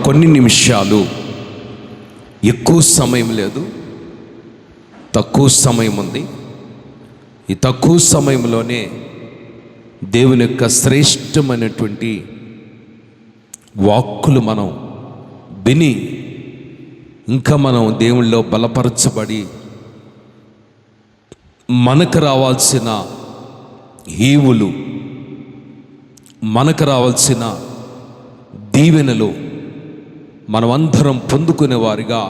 కొన్ని నిమిషాలు, ఎక్కువ సమయం లేదు, తక్కువ సమయం ఉంది. ఈ తక్కువ సమయంలోనే దేవుని యొక్క శ్రేష్టమైనటువంటి వాక్కులు మనం విని ఇంకా మనం దేవుళ్ళో బలపరచబడి మనకు రావాల్సిన ఈవులు, మనకు రావాల్సిన దీవెనలు మనమందరం పొందుకునే వారిగా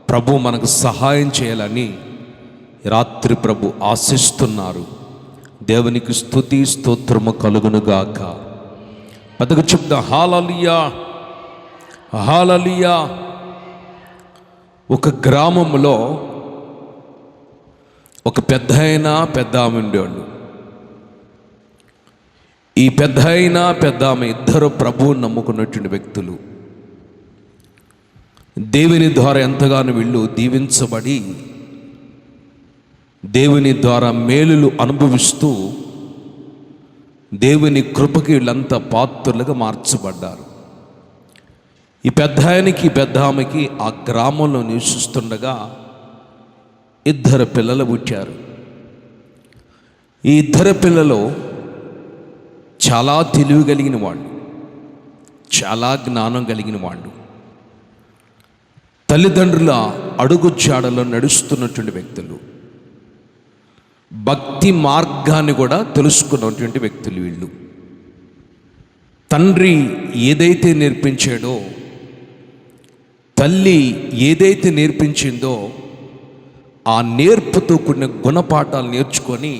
ప్రభు మనకు సహాయం చేయాలని రాత్రి ప్రభు ఆశిస్తున్నారు. దేవునికి స్తుతి స్తోత్రము కలుగునుగాక. పదకు చెప్తా, హల్లెలూయా హల్లెలూయా. ఒక గ్రామంలో ఒక పెద్ద ఆమె ఉండేవాళ్ళు. ఈ పెద్ద ఆమె ఇద్దరు ప్రభువుని నమ్ముకున్నటువంటి వ్యక్తులు. దేవుని ద్వారా ఎంతగానో వీళ్ళు దీవించబడి దేవుని ద్వారా మేలులు అనుభవిస్తూ దేవుని కృపకి వీళ్ళంతా పాత్రులుగా మార్చబడ్డారు. ఈ పెద్ద ఆమెకి ఆ గ్రామంలో నివసిస్తుండగా ఇద్దరు పిల్లలు పుట్టారు. ఈ ఇద్దరు పిల్లలు చాలా తెలివి కలిగిన వాళ్ళు, చాలా జ్ఞానం కలిగిన వాళ్ళు, తల్లిదండ్రుల అడుగు జాడలో నడుస్తున్నటువంటి వ్యక్తులు, భక్తి మార్గాన్ని కూడా తెలుసుకున్నటువంటి వ్యక్తులు వీళ్ళు. తండ్రి ఏదైతే నేర్పించాడో, తల్లి ఏదైతే నేర్పించిందో ఆ నేర్పుతో కూడిన గుణపాఠాలు నేర్చుకొని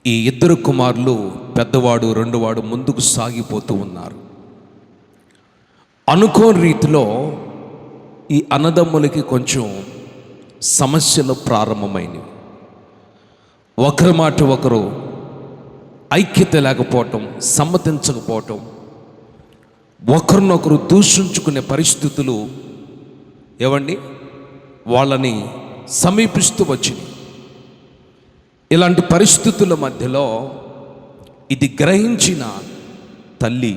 ఈ ఇద్దరు కుమారులు, పెద్దవాడు రెండోవాడు, ముందుకు సాగిపోతూ ఉన్నారు. అనుకోని రీతిలో ఈ అన్నదమ్ములకి కొంచెం సమస్యలు ప్రారంభమైనవి. ఒకరి మాట ఒకరు ఐక్యత లేకపోవటం, సమ్మతించకపోవటం, ఒకరినొకరు దూషించుకునే పరిస్థితులు వాళ్ళని సమీపిస్తూ వచ్చింది. ఇలాంటి పరిస్థితుల మధ్యలో ఇది గ్రహించిన తల్లి,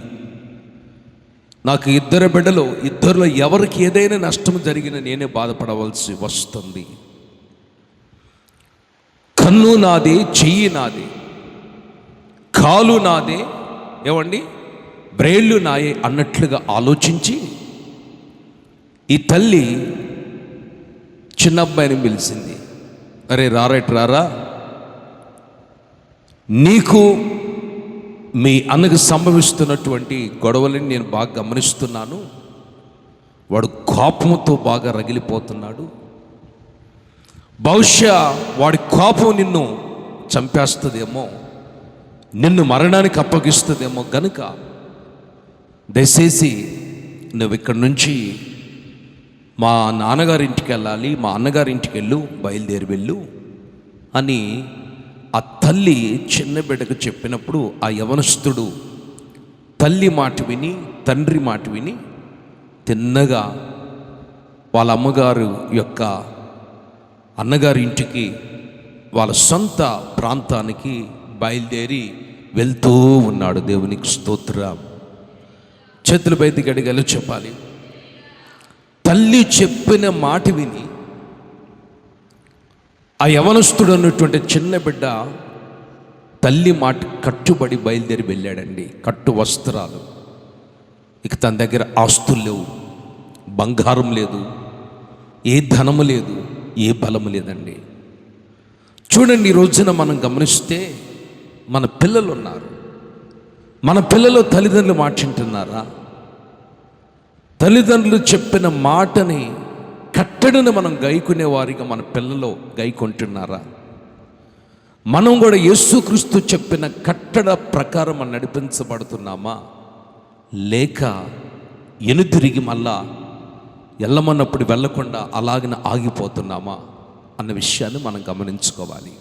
నాకు ఇద్దరు బిడ్డలు, ఇద్దరిలో ఎవరికి ఏదైనా నష్టం జరిగినా నేనే బాధపడవలసి వస్తుంది. కన్ను నాదే, చెయ్యి నాదే, కాలు నాదే, బ్రేళ్ళు నాయే అన్నట్లుగా ఆలోచించి ఈ తల్లి చిన్న అబ్బాయిని పిలిచింది. అరే రారా, నీకు మీ అన్నకు సంభవిస్తున్నటువంటి గొడవలని నేను బాగా గమనిస్తున్నాను. వాడు కోపంతో బాగా రగిలిపోతున్నాడు. బహుశా వాడి కోపం నిన్ను చంపేస్తుందేమో, నిన్ను మరణానికి అప్పగిస్తుందేమో. గనుక దయచేసి నువ్వు ఇక్కడి నుంచి మా నాన్నగారింటికి వెళ్ళాలి, మా అన్నగారింటికి బయలుదేరి వెళ్ళు అని ఆ తల్లి చిన్న బిడ్డకు చెప్పినప్పుడు ఆ యవనస్తుడు తల్లి మాట విని, తండ్రి మాట విని తిన్నగా వాళ్ళ అమ్మగారు యొక్క అన్నగారి ఇంటికి, వాళ్ళ సొంత ప్రాంతానికి బయలుదేరి వెళ్తూ ఉన్నాడు. దేవునికి స్తోత్రం. చేతులు బయటికి అడిగలు చెప్పాలి. తల్లి చెప్పిన మాట విని ఆ యవనస్తుడు అన్నటువంటి చిన్న బిడ్డ తల్లి మాట కట్టుబడి బయలుదేరి వెళ్ళాడండి. కట్టు వస్త్రాలు, ఇక తన దగ్గర ఆస్తులు లేవు, బంగారం లేదు, ఏ ధనము లేదు, ఏ బలము లేదండి. చూడండి, ఈ రోజున మనం గమనిస్తే మన పిల్లలు ఉన్నారు. మన పిల్లలు తల్లిదండ్రులు మాట వింటున్నారా? తల్లిదండ్రులు చెప్పిన మాటని, కట్టడను మనం గైకునే వారిగా మన పిల్లలు గైకొంటున్నారా? మనం కూడా యేసుక్రీస్తు చెప్పిన కట్టడ ప్రకారం మనం నడిపించబడుతున్నామా, లేక ఎనుతిరిగి మళ్ళా వెళ్ళమన్నప్పుడు వెళ్ళకుండా అలాగనే ఆగిపోతున్నామా అన్న విషయాన్ని మనం గమనించుకోవాలి.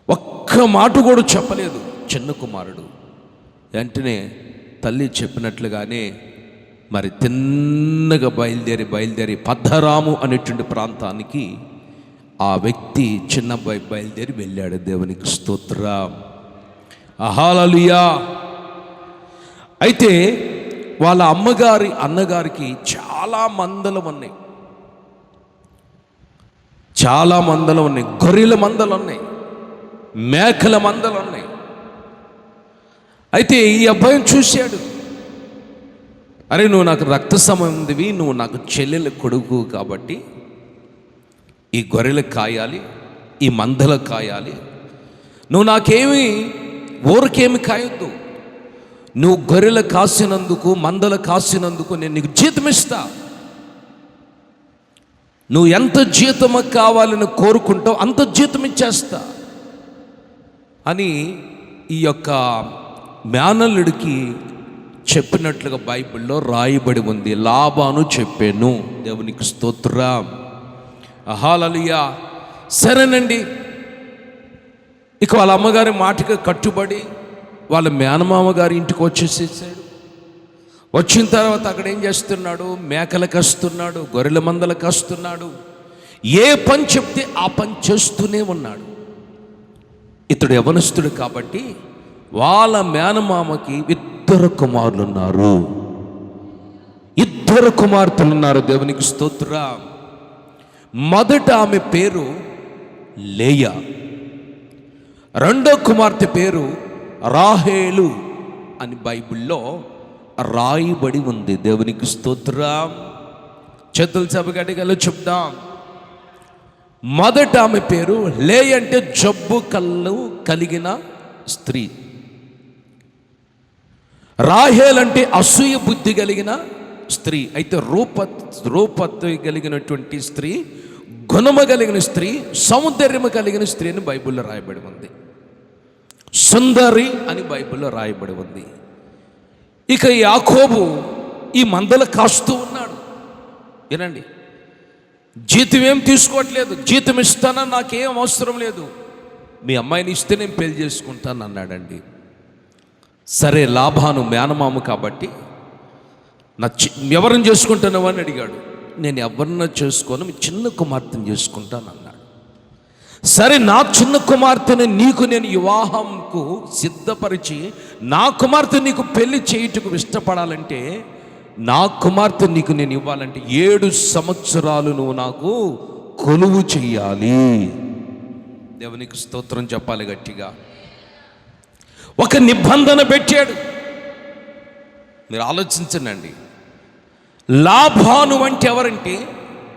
ఒక్క మాట కూడా చెప్పలేదు చిన్న కుమారుడు. వెంటనే తల్లి చెప్పినట్లుగానే మరి తిన్నగా బయలుదేరి పద్దరాము అనేటువంటి ప్రాంతానికి ఆ వ్యక్తి చిన్న బయలుదేరి వెళ్ళాడు. దేవునికి స్తోత్రం, హల్లెలూయా. అయితే వాళ్ళ అన్నగారికి చాలా మందలు ఉన్నాయి, చాలా మందలు ఉన్నాయి, గొర్రెల మందలు ఉన్నాయి, మేకల మందలు ఉన్నాయి. అయితే ఈ అబ్బాయిని చూశాడు, అరే నువ్వు నాకు రక్త సంబంధివి, నువ్వు నాకు చెల్లెల కొడుకు కాబట్టి ఈ గొర్రెలు కాయాలి, ఈ మందలు కాయాలి, నువ్వు నాకేమి ఊరికేమి కాయొద్దు, నువ్వు గొర్రెలు కాసినందుకు మందలు కాసినందుకు నేను నీకు జీతం ఇస్తా, నువ్వు ఎంత జీతం కావాలని కోరుకుంటావు అంత జీతం ఇచ్చేస్తా అని ఈ యొక్క మేనల్లుడికి చెప్పినట్లుగా బైబిల్లో రాయబడి ఉంది. లాబాను చెప్పాను. దేవునికి స్తోత్రం, హల్లెలూయా. సరేనండి, ఇక వాళ్ళ అమ్మగారి మాటకి కట్టుబడి వాళ్ళ మేనమామ గారి ఇంటికి వచ్చేసేసాడు. వచ్చిన తర్వాత అక్కడ ఏం చేస్తున్నాడు, మేకలకు వస్తున్నాడు, గొర్రెల మందలకు వస్తున్నాడు, ఏ పని చెప్తే ఆ పని చేస్తూనే ఉన్నాడు. ఇతడు యవనస్తుడు కాబట్టి వాళ్ళ మేనమామకి ఇద్దరు కుమారులు ఉన్నారు, ఇద్దరు కుమార్తెలు ఉన్నారు. దేవునికి స్తోత్రం. మొదట ఆమె పేరు లేయా, రెండో కుమార్తె పేరు రాహేలు అని బైబిల్లో రాయబడి ఉంది. దేవునికి స్తోత్రం. చేతులు సభగడిగలో చెప్దాం. మొదట ఆమె పేరు లేయ, అంటే జబ్బు కళ్ళు కలిగిన స్త్రీ. రాహేల్ అంటే అసూయ బుద్ధి కలిగిన స్త్రీ. అయితే రూపత్తు కలిగినటువంటి స్త్రీ, గుణము కలిగిన స్త్రీ, సౌందర్యము కలిగిన స్త్రీ అని బైబిల్లో రాయబడి ఉంది. సుందరి అని బైబిల్లో రాయబడి ఉంది. ఇక యాకోబు ఈ మందలు కాస్తూ ఉన్నాడు. ఏనండి, జీతం ఏం తీసుకోవట్లేదు, జీతం ఇస్తానని నాకేం అవసరం లేదు, మీ అమ్మాయిని ఇస్తే నేను పెళ్లి చేసుకుంటాను అన్నాడండి. సరే, లాభాను మేనమామ కాబట్టి ఎవరిని చేసుకుంటాను అని అడిగాడు. నేను ఎవరినో చేసుకోను, మీ చిన్న కుమార్తెను చేసుకుంటాను అన్నాడు. సరే, నా చిన్న కుమార్తెని నీకు నేను వివాహంకు సిద్ధపరిచి నా కుమార్తె నీకు పెళ్లి చేయుటకు ఇష్టపడాలంటే, నా కుమార్తె నీకు నేను ఇవ్వాలంటే 7 సంవత్సరాలు నువ్వు నాకు కొలువు చెయ్యాలి. దేవునికి స్తోత్రం చెప్పాలి గట్టిగా. ఒక నిబంధన పెట్టాడు. మీరు ఆలోచించండి. లాభాను అంటే ఎవరంటే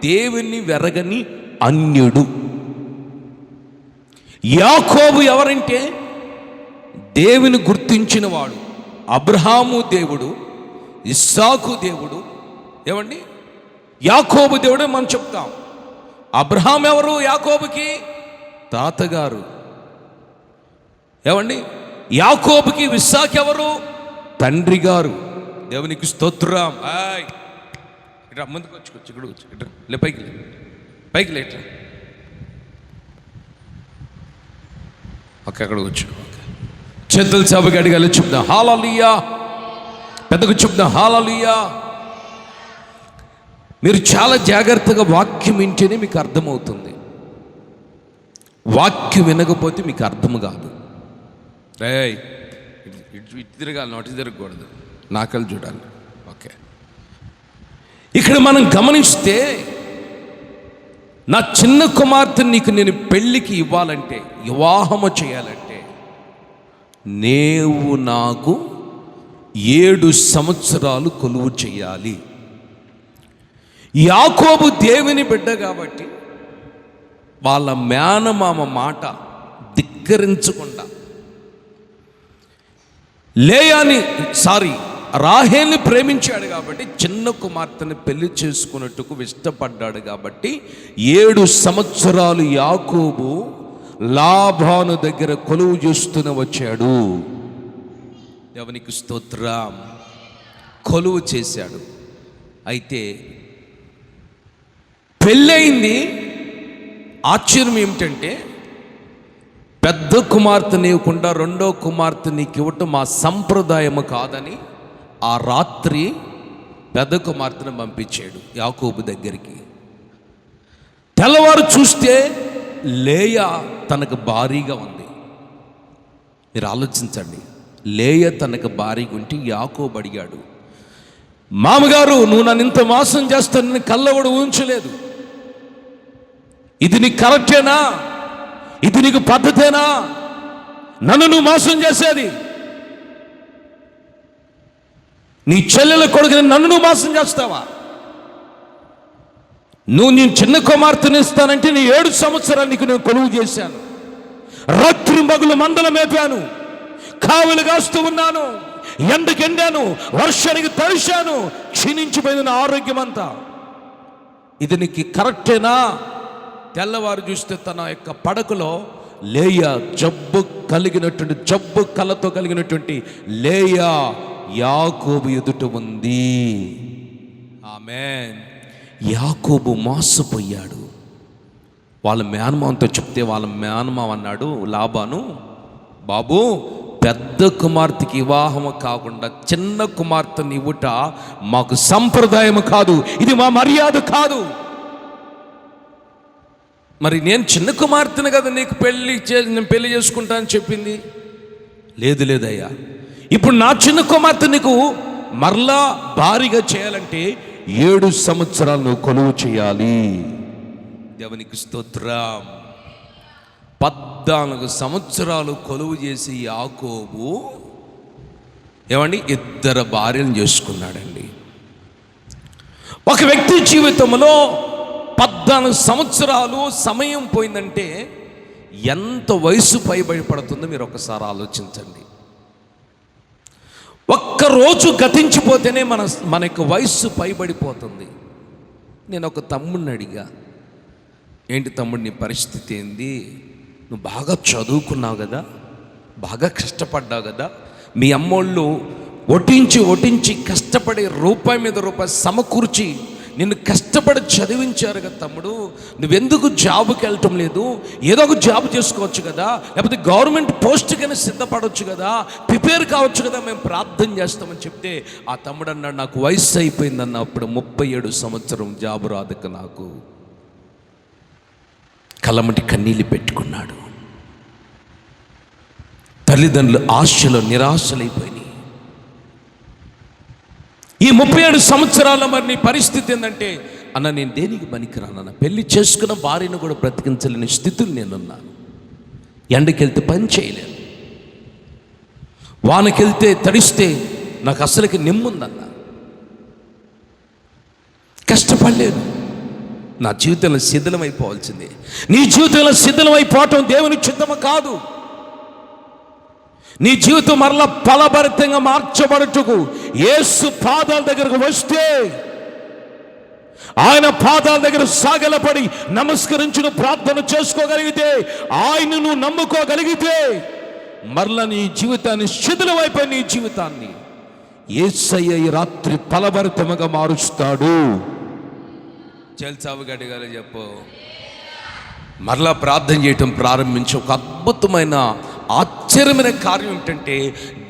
దేవుని వెరగని అన్యుడు. యాకోబు ఎవరంటే దేవుని గుర్తించిన వాడు. అబ్రహాము దేవుడు, ఇస్సాకు దేవుడు. ఏమండి, యాకోబు దేవుడు మనం చెప్తాం. అబ్రహాం ఎవరు? యాకోబుకి తాతగారు. ఏమండి, యాకోబుకి ఇస్సాకు ఎవరు? తండ్రి గారు. దేవునికి స్తోత్రం. ఇట్లా ముందుకు వచ్చుకోవచ్చు, ఇక్కడ వచ్చి ఇట్లా లే, పైకి లే ఇట్లా. ఓకే, అక్కడ వచ్చు. చేతులు సభకి అడిగాలి, చెప్దాం హల్లెలూయా. పెద్దకు చెప్దాం హల్లెలూయా. మీరు చాలా జాగ్రత్తగా వాక్యం వింటేనే మీకు అర్థమవుతుంది. వాక్యం వినకపోతే మీకు అర్థం కాదు. ఇటు తిరగాలి, నోటి తిరగకూడదు, నాకలు చూడాలి. ఓకే, ఇక్కడ మనం గమనిస్తే, నా చిన్న కుమార్తెను నీకు నేను పెళ్ళికి ఇవ్వాలంటే, వివాహము చేయాలంటే, నీవు నాకు 7 సంవత్సరాలు కొలువు చేయాలి. యాకోబు దేవుని బిడ్డ కాబట్టి వాళ్ళ మేనమామ మాట ధిక్కరించకుండా రాహేల్ని ప్రేమించాడు కాబట్టి, చిన్న కుమార్తెను పెళ్లి చేసుకున్నట్టుకు ఇష్టపడ్డాడు కాబట్టి 7 సంవత్సరాలు యాకోబు లాభాను దగ్గర కొలువు చేస్తూనే వచ్చాడు. దేవునికి స్తోత్రం. కొలువు చేశాడు. అయితే పెళ్ళయింది. ఆశ్చర్యం ఏమిటంటే, పెద్ద కుమార్తె నీవకుండా రెండో కుమార్తె నీకు ఇవ్వటం మా సంప్రదాయము కాదని ఆ రాత్రి పెద్ద కుమార్తెను పంపించాడు యాకోబు దగ్గరికి. తెల్లవారు చూస్తే లేయా తనకు భారీగా ఉంది. మీరు ఆలోచించండి, లేయా తనకు భారీగా ఉంటే యాకోబు అడిగాడు, మామగారు, నువ్వు నన్ను ఇంత మోసం చేస్తాను, నేను కళ్ళ కూడా ఊహించలేదు. ఇది నీకు కరెక్టేనా? ఇది నీకు పద్ధతేనా? నన్ను నువ్వు మోసం చేసేది. నీ చెల్లెల కొడుకుని నన్ను నువ్వు మోసం చేస్తావా? నువ్వు నేను చిన్న కుమార్తెని ఇస్తానంటే నీ 7 సంవత్సరాలు నీకు నేను కొలువు చేశాను. రాత్రి మగులు మందల మేపాను, కావులు కాస్తూ ఉన్నాను, ఎండకెండాను, వర్షానికి తడిశాను, క్షీణించిపోయింది నా ఆరోగ్యం అంతా. ఇది నీకు కరెక్టేనా? తెల్లవారు చూస్తే తన యొక్క పడకలో లేయా, జబ్బు కళ్ళతో కలిగినటువంటి లేయా యాకోబు ఎదుట ఉంది. ఆమేన్. యాకోబు మోసపోయాడు. వాళ్ళ మేనమామతో చెప్తే వాళ్ళ మేనమామ అన్నాడు లాబాను, బాబు, పెద్ద కుమార్తెకి వివాహము కాకుండా చిన్న కుమార్తెని ఇవ్వుట మాకు సంప్రదాయం కాదు, ఇది మా మర్యాద కాదు. మరి నేను చిన్న కుమార్తెను కదా నీకు నేను పెళ్లి చేసుకుంటానని చెప్పింది. లేదయ్యా, ఇప్పుడు నా చిన్న కుమార్తె నీకు మరలా భారీగా చేయాలంటే 7 సంవత్సరాలు నువ్వు కొలువు చేయాలి. దేవునికి స్తోత్రం. 14 సంవత్సరాలు కొలువు చేసి యాకోబు ఏమండి 2 భార్యలను చేసుకున్నాడండి. ఒక వ్యక్తి జీవితంలో 14 సంవత్సరాలు సమయం పోయిందంటే ఎంత వయసు పైబడిపడుతుందో మీరు ఒకసారి ఆలోచించండి. ఒక్కరోజు గతించిపోతేనే మన యొక్క వయస్సు పైబడిపోతుంది. నేను ఒక తమ్ముడిని అడిగా, ఏంటి తమ్ముడు నీ పరిస్థితి ఏంది? నువ్వు బాగా చదువుకున్నావు కదా, బాగా కష్టపడ్డావు కదా, మీ అమ్మోళ్ళు ఒటించి కష్టపడి రూపాయి మీద రూపాయి సమకూర్చి నిన్ను కష్టపడి చదివించారు కదా తమ్ముడు, నువ్వెందుకు జాబ్కి వెళ్ళటం లేదు? ఏదో ఒక జాబ్ చేసుకోవచ్చు కదా, లేకపోతే గవర్నమెంట్ పోస్ట్కైనా సిద్ధపడవచ్చు కదా, ప్రిపేర్ కావచ్చు కదా, మేము ప్రార్థన చేస్తామని చెప్తే ఆ తమ్ముడు అన్నాడు, నాకు వయసు అయిపోయిందన్న. అప్పుడు 37 సంవత్సరం జాబు రాదక నాకు కళ్ళమటి కన్నీళ్ళు పెట్టుకున్నాడు. తల్లిదండ్రులు ఆశలు నిరాశలైపోయినాయి. ఈ 37 సంవత్సరాల మరి నీ పరిస్థితి ఏంటంటే, అన్న నేను దేనికి పనికిరానన్న, పెళ్లి చేసుకున్న భార్యను కూడా బ్రతికించలేని స్థితులు నేనున్నాను. ఎండకెళ్తే పని చేయలేను, వానకెళ్తే తడిస్తే నాకు అసలుకి నిమ్ముందన్న, కష్టపడలేను, నా జీవితంలో శిథిలమైపోవాల్సిందే. నీ జీవితంలో శిథిలమైపోవటం దేవుని చిత్తము కాదు. నీ జీవితం మరలా ఫలభరితంగా మార్చబడుటకు యేసు పాదాల దగ్గరకు వస్తే, ఆయన పాదాల దగ్గర సాగలపడి నమస్కరించును ప్రార్థన చేసుకోగలిగితే, ఆయనను నమ్ముకోగలిగితే మరలా నీ జీవితాన్ని శిథిలమైపోయి నీ జీవితాన్ని యేసయ్య ఈ రాత్రి ఫలభరితముగా మారుస్తాడు. చెల్చావు గట్టిగా చెప్పు. మరలా ప్రార్థన చేయటం ప్రారంభించి ఒక అద్భుతమైన ఆశ్చర్యమైన కార్యం ఏంటంటే,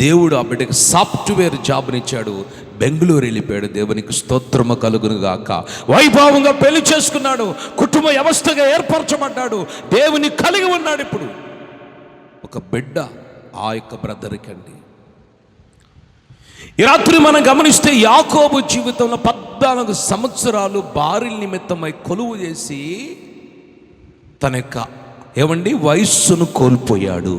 దేవుడు ఆ బిడ్డకి సాఫ్ట్వేర్ జాబ్నిచ్చాడు. బెంగళూరు వెళ్ళిపోయాడు. దేవునికి స్తోత్రము కలుగును గాక. వైభవంగా పెళ్లి చేసుకున్నాడు, కుటుంబ వ్యవస్థగా ఏర్పరచబడ్డాడు, దేవుని కలిగి ఉన్నాడు. ఇప్పుడు ఒక బిడ్డ ఆ యొక్క బ్రదర్కి అండి. ఈ రాత్రి మనం గమనిస్తే యాకోబు జీవితంలో 14 సంవత్సరాలు భార్యల నిమిత్తమై కొలువు చేసి తన యొక్క వయస్సును కోల్పోయాడు.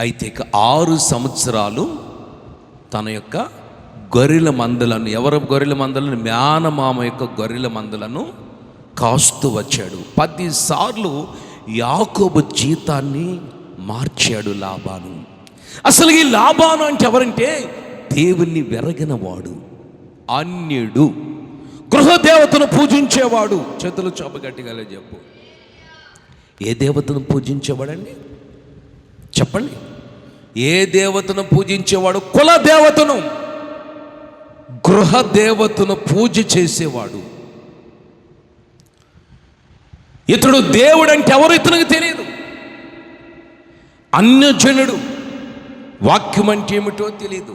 అయితే ఇక 6 సంవత్సరాలు తన యొక్క గొర్రెల మందలను, ఎవరు గొర్రెల మందలను? మేనమామ యొక్క గొర్రెల మందలను కాస్తూ వచ్చాడు. 10 సార్లు యాకోబు జీతాన్ని మార్చాడు లాబాను. అసలు ఈ లాబాను అంటే ఎవరంటే, దేవుణ్ణి వెరగినవాడు, అన్యుడు, గృహదేవతను పూజించేవాడు. చేతులు చాప గట్టిగా చెప్పు. ఏ దేవతను పూజించేవాడండి? చెప్పండి. ఏ దేవతను పూజించేవాడు? కుల దేవతను, గృహ దేవతను పూజ చేసేవాడు. ఇతడు దేవుడు అంటే ఎవరు ఇతనికి తెలియదు. అన్యజనుడు. వాక్యం అంటే ఏమిటో తెలియదు,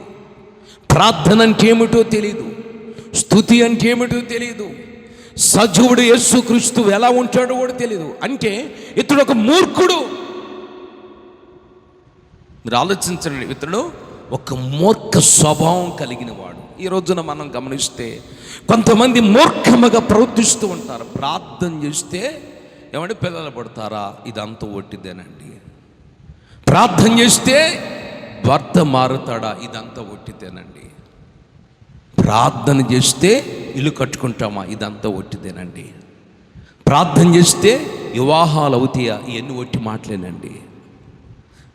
ప్రార్థన అంటే ఏమిటో తెలియదు, స్తుతి అంటే ఏమిటో తెలియదు, సజీవుడు యేసుక్రీస్తు ఎలా ఉంటాడో కూడా తెలియదు. అంటే ఇతడు ఒక మూర్ఖుడు. మీరు ఆలోచించండి, ఇతడు ఒక మూర్ఖ స్వభావం కలిగిన వాడు. ఈ రోజున మనం గమనిస్తే కొంతమంది మూర్ఖముగా ప్రవర్తిస్తూ ఉంటారు. ప్రార్థన చేస్తే ఏమంటే పిల్లలు పడతారా, ఇదంతా ఒట్టిదేనండి. ప్రార్థన చేస్తే భర్త మారుతాడా, ఇదంతా ఒట్టిదేనండి. ప్రార్థన చేస్తే ఇల్లు కట్టుకుంటామా, ఇదంతా ఒట్టిదేనండి. ప్రార్థన చేస్తే వివాహాలు అవుతాయా, ఇవన్నీ ఒట్టి మాటలేనండి.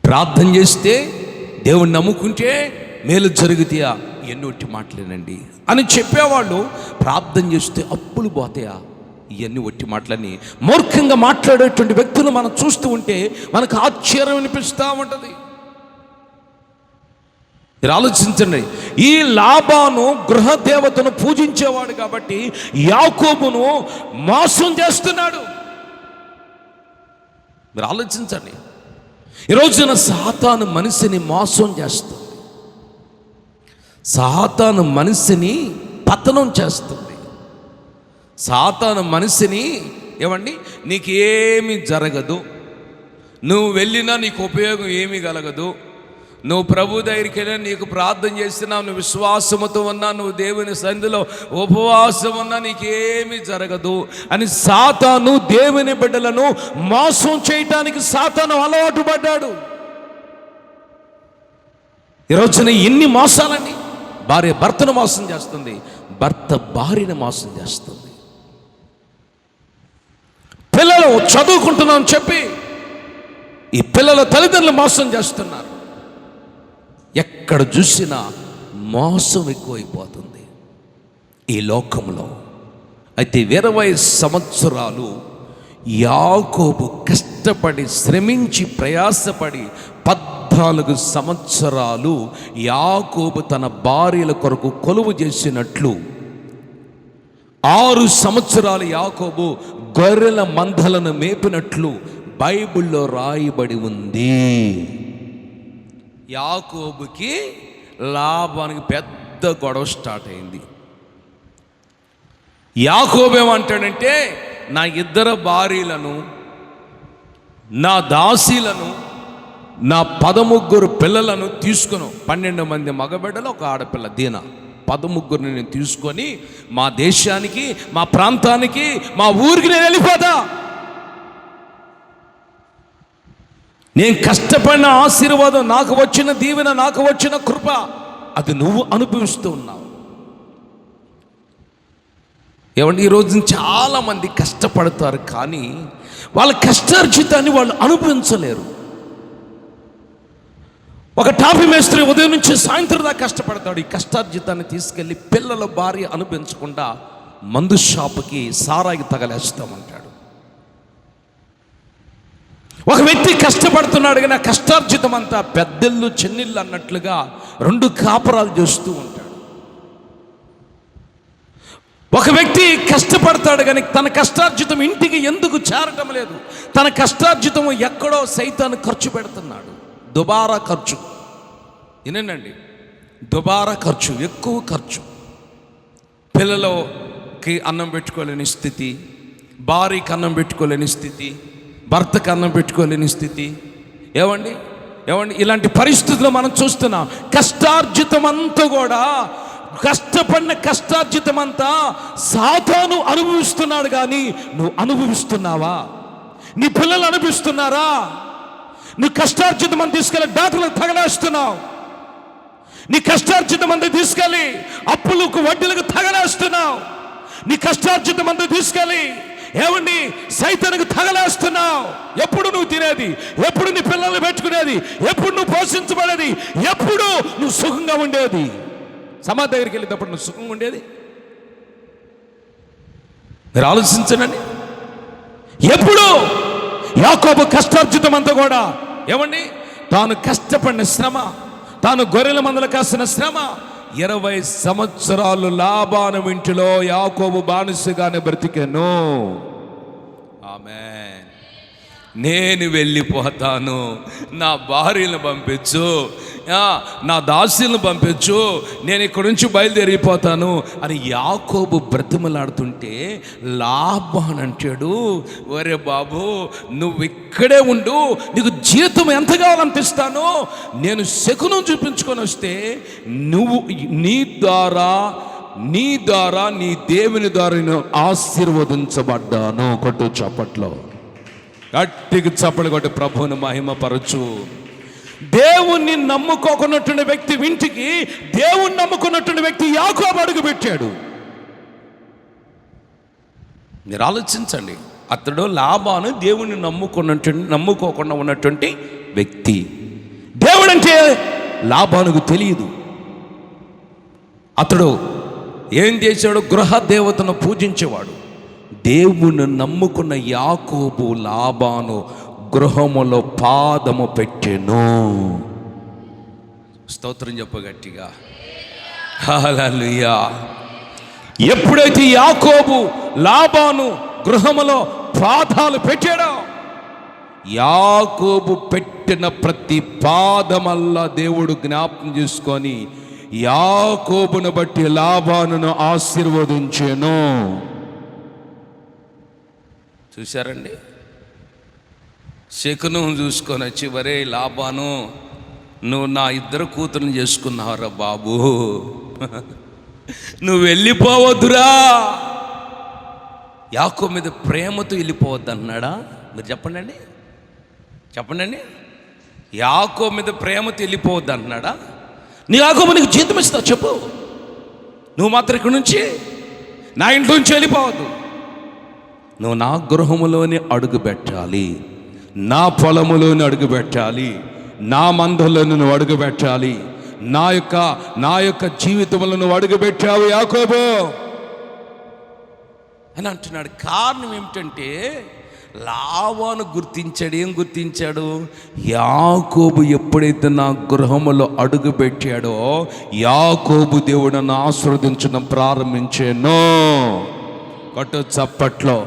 ప్రార్థన చేస్తే దేవుణ్ణి నమ్ముకుంటే మేలు జరుగుతాయా, ఇవన్నీ ఒట్టి మాటలేనండి అని చెప్పేవాళ్ళు. ప్రార్థన చేస్తే అప్పులు పోతాయా, ఇవన్నీ ఒట్టి మాటలని మూర్ఖంగా మాట్లాడేటువంటి వ్యక్తులు మనం చూస్తూ ఉంటే మనకు ఆశ్చర్యం అనిపిస్తూ ఉంటుంది. మీరు ఆలోచించండి, ఈ లాబాను గృహదేవతను పూజించేవాడు కాబట్టి యాకోబును మోసం చేస్తున్నాడు. మీరు ఆలోచించండి, ఈ రోజున సాతాను మనిషిని మోసం చేస్తుంది. సాతాను మనిషిని పతనం చేస్తుంది. సాతాను మనిషిని ఏమండి, నీకేమీ జరగదు, నువ్వు వెళ్ళినా నీకు ఉపయోగం ఏమీ కలగదు, నువ్వు ప్రభు దగ్గరికి వెళ్ళినా, నీకు ప్రార్థన చేసినా, నువ్వు విశ్వాసముతో ఉన్నా, నువ్వు దేవుని సన్నిధిలో ఉపవాసం ఉన్నా నీకేమీ జరగదు అని సాతాను దేవుని బిడ్డలను మోసం చేయటానికి సాతాను అలవాటు పడ్డాడు. ఈరోజున ఎన్ని మోసాలండి. భార్య భర్తను మోసం చేస్తుంది, భర్త భార్యను మోసం చేస్తుంది. పిల్లలు చదువుకుంటున్నామని చెప్పి ఈ పిల్లల తల్లిదండ్రులు మోసం చేస్తున్నారు. ఎక్కడ చూసినా మోసం ఎక్కువైపోతుంది ఈ లోకంలో. అయితే 20 సంవత్సరాలు యాకోబు కష్టపడి శ్రమించి ప్రయాసపడి 14 సంవత్సరాలు యాకోబు తన భార్యల కొరకు కొలువు చేసినట్లు 6 సంవత్సరాలు యాకోబు గొర్రెల మందలను మేపినట్లు బైబిల్లో రాయబడి ఉంది. యాకోబుకి లాబానికి పెద్ద గొడవ స్టార్ట్ అయింది. యాకోబు ఏమంటాడంటే, నా 2 భార్యలను, నా దాసీలను, నా 13 పిల్లలను తీసుకుని, 12 మంది మగబిడ్డలు, ఒక ఆడపిల్ల దీన, 13 నేను తీసుకొని మా దేశానికి, మా ప్రాంతానికి, మా ఊరికి నేను వెళ్ళిపోతా. నేను కష్టపడిన ఆశీర్వాదం, నాకు వచ్చిన దీవెన, నాకు వచ్చిన కృప, అది నువ్వు అనుభవిస్తూ ఉన్నావు. ఏమంటే ఈరోజు చాలామంది కష్టపడతారు, కానీ వాళ్ళ కష్టార్జితాన్ని వాళ్ళు అనుభవించలేరు. ఒక టాపీ మేస్త్రి ఉదయం నుంచి సాయంత్రం దాకా కష్టపడతాడు. ఈ కష్టార్జితాన్ని తీసుకెళ్ళి పిల్లల భార్య అనుభవించకుండా మందు షాపుకి సారాయికి తగలేస్తామంటాడు. ఒక వ్యక్తి కష్టపడుతున్నాడు, కానీ ఆ కష్టార్జితం అంతా పెద్దళ్ళు చెన్నిళ్ళు అన్నట్లుగా 2 కాపురాలు చేస్తూ ఉంటాడు. ఒక వ్యక్తి కష్టపడతాడు, కానీ తన కష్టార్జితం ఇంటికి ఎందుకు చేరటం లేదు. తన కష్టార్జితం ఎక్కడో సైతాన్ని ఖర్చు పెడుతున్నాడు. దుబారా ఖర్చు. వినండి, దుబారా ఖర్చు, ఎక్కువ ఖర్చు. పిల్లలకి అన్నం పెట్టుకోలేని స్థితి, భార్యకి అన్నం పెట్టుకోలేని స్థితి, భర్తకు అన్నం పెట్టుకోలేని స్థితి. ఏమండి ఇలాంటి పరిస్థితులు మనం చూస్తున్నాం. కష్టార్జితం అంతా కూడా, కష్టపడిన కష్టార్జితం అంతా సాతాను అనుభవిస్తున్నాడు, కానీ నువ్వు అనుభవిస్తున్నావా? నీ పిల్లలు అనుభవిస్తున్నారా? నీ కష్టార్జితం అంతా తీసుకెళ్ళి డాక్టర్లకు తగలేస్తున్నావు. నీ కష్టార్జితం అంతా తీసుకెళ్ళి అప్పులకు వడ్డీలకు తగలేస్తున్నావు. నీ కష్టార్జితం అంతా తీసుకెళ్ళి ఏమండి సైతానికి తగలేస్తున్నావు. ఎప్పుడు నువ్వు తినేది, ఎప్పుడు నీ పిల్లల్ని పెట్టుకునేది, ఎప్పుడు నువ్వు పోషించబడేది, ఎప్పుడు నువ్వు సుఖంగా ఉండేది? సమాధి దగ్గరికి వెళ్ళేటప్పుడు నువ్వు సుఖంగా ఉండేది? మీరు ఆలోచించండి. ఎప్పుడు యాకోబు కష్టార్జితం అంతా కూడా ఏమండి తాను కష్టపడిన శ్రమ, తాను గొర్రెల మందల కాసిన శ్రమ, 20 సంవత్సరాలు లాబాను ఇంటిలో యాకోబు బానిసగానే బ్రతికెను. ఆమేన్. నేను వెళ్ళిపోతాను, నా భార్యను పంపించు, నా దాసులను పంపించు, నేను ఇక్కడి నుంచి బయలుదేరిపోతాను అని యాకోబు బ్రతిమలాడుతుంటే లాబాను అంటాడు, ఒరే బాబు నువ్వు ఇక్కడే ఉండు, నీకు జీతం ఎంత కావాలంత ఇస్తాను, నేను శకునం చూపించుకొని వస్తే నువ్వు నీ ద్వారా నీ దేవుని ద్వారా నేను ఆశీర్వదించబడ్డాను. కొట్టు చప్పట్లో, గట్టిగా చప్పలు కొట్టి ప్రభువుని మహిమపరచు. దేవుణ్ణి నమ్ముకోకున్నటువంటి వ్యక్తి ఇంటికి దేవుణ్ణి నమ్ముకున్నటువంటి వ్యక్తి యాకోబు అడుగు పెట్టాడు. మీరు ఆలోచించండి, అతడు లాబాను దేవుణ్ణి నమ్ముకోకుండా ఉన్నటువంటి వ్యక్తి. దేవుడంటే లాబానుకు తెలియదు. అతడు ఏం చేశాడు? గృహ దేవతను పూజించేవాడు. దేవుని నమ్ముకున్న యాకోబు లాబాను గృహములో పాదము పెట్టెను. స్తోత్రం చెప్ప గట్టిగా, హల్లెలూయా. ఎప్పుడైతే యాకోబు లాబాను గృహములో పాదాలు పెట్టాడో, యాకోబు పెట్టిన ప్రతి పాదమల్లా దేవుడు జ్ఞాపకం చేసుకొని యాకోబును బట్టి లాబానును ఆశీర్వదించెను. చూశారండి, శకునం చూసుకొని వచ్చి, వరే లాబాను నువ్వు నా ఇద్దరు కూతురుని చేసుకున్నావురా బాబు, నువ్వు వెళ్ళిపోవద్దురా. యాకోబు మీద ప్రేమతో వెళ్ళిపోవద్దు అన్నాడా? మీరు చెప్పండి, చెప్పండి. యాకోబు మీద ప్రేమతో వెళ్ళిపోవద్దు అంటున్నాడా? నీ యాకోబు నీకు జీతం ఇస్తా చెప్పు, నువ్వు మాత్రం ఇక్కడి నుంచి నా ఇంట్లో నుంచి వెళ్ళిపోవద్దు, నువ్వు నా గృహములోనే అడుగు పెట్టాలి, నా పొలములోనే అడుగు పెట్టాలి, నా మందలో నువ్వు అడుగు పెట్టాలి, నా యొక్క జీవితంలో నువ్వు అడుగు పెట్టావు యాకోబు అని అంటున్నాడు. కారణం ఏమిటంటే లాబాను గుర్తించాడు. ఏం గుర్తించాడు? యాకోబు ఎప్పుడైతే నా గృహములో అడుగు పెట్టాడో యాకోబు దేవుడను ఆశీర్వదించడం ప్రారంభించాను. కొట్టు చప్పట్లో,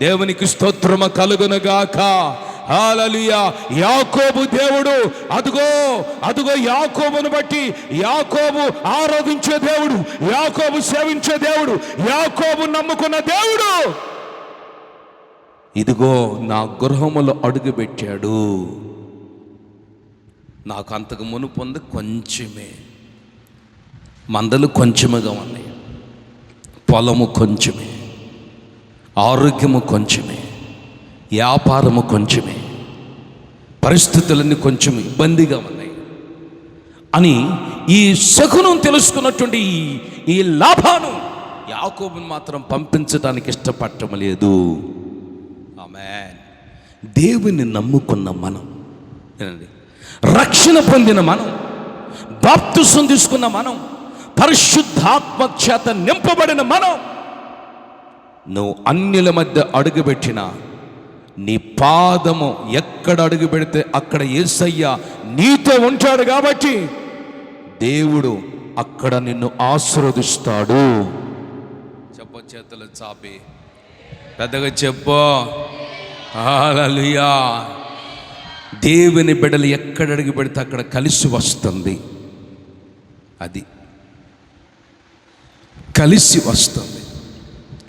దేవునికి స్తోత్రము కలుగునుగాక. హల్లెలూయా. యాకోబు దేవుడు అదుగో యాకోబును బట్టి యాకోబు ఆరాధించే దేవుడు, యాకోబు సేవించే దేవుడు, యాకోబు నమ్ముకున్న దేవుడు ఇదిగో నా గృహములో అడుగు పెట్టాడు. నాకు అంతకు మునుపు ఉంది కొంచెమే, మందలు కొంచెముగా ఉన్నాయి, పొలము కొంచెమే, ఆరోగ్యము కొంచెమే, వ్యాపారము కొంచెమే, పరిస్థితులన్నీ కొంచెం ఇబ్బందిగా ఉన్నాయి అని ఈ శకునం తెలుసుకున్నటువంటి ఈ లాబాను యాకోబును మాత్రం పంపించడానికి ఇష్టపడటం లేదు. ఆమేన్. దేవుని నమ్ముకున్న మనం, రక్షణ పొందిన మనం, బాప్తిసం తీసుకున్న మనం, పరిశుద్ధాత్మ చేత నింపబడిన మనం, నువ్వు అన్యుల మధ్య అడుగుపెట్టినా నీ పాదము ఎక్కడ అడుగు పెడితే అక్కడ యేసయ్య నీతో ఉంటాడు కాబట్టి దేవుడు అక్కడ నిన్ను ఆశీర్వదిస్తాడు. చెప్పు, చేతులు చాపి పెద్దగా చెప్పు, హల్లెలూయా. దేవుని బిడ్డలు ఎక్కడ అడుగు పెడితే అక్కడ కలిసి వస్తుంది, అది కలిసి వస్తుంది.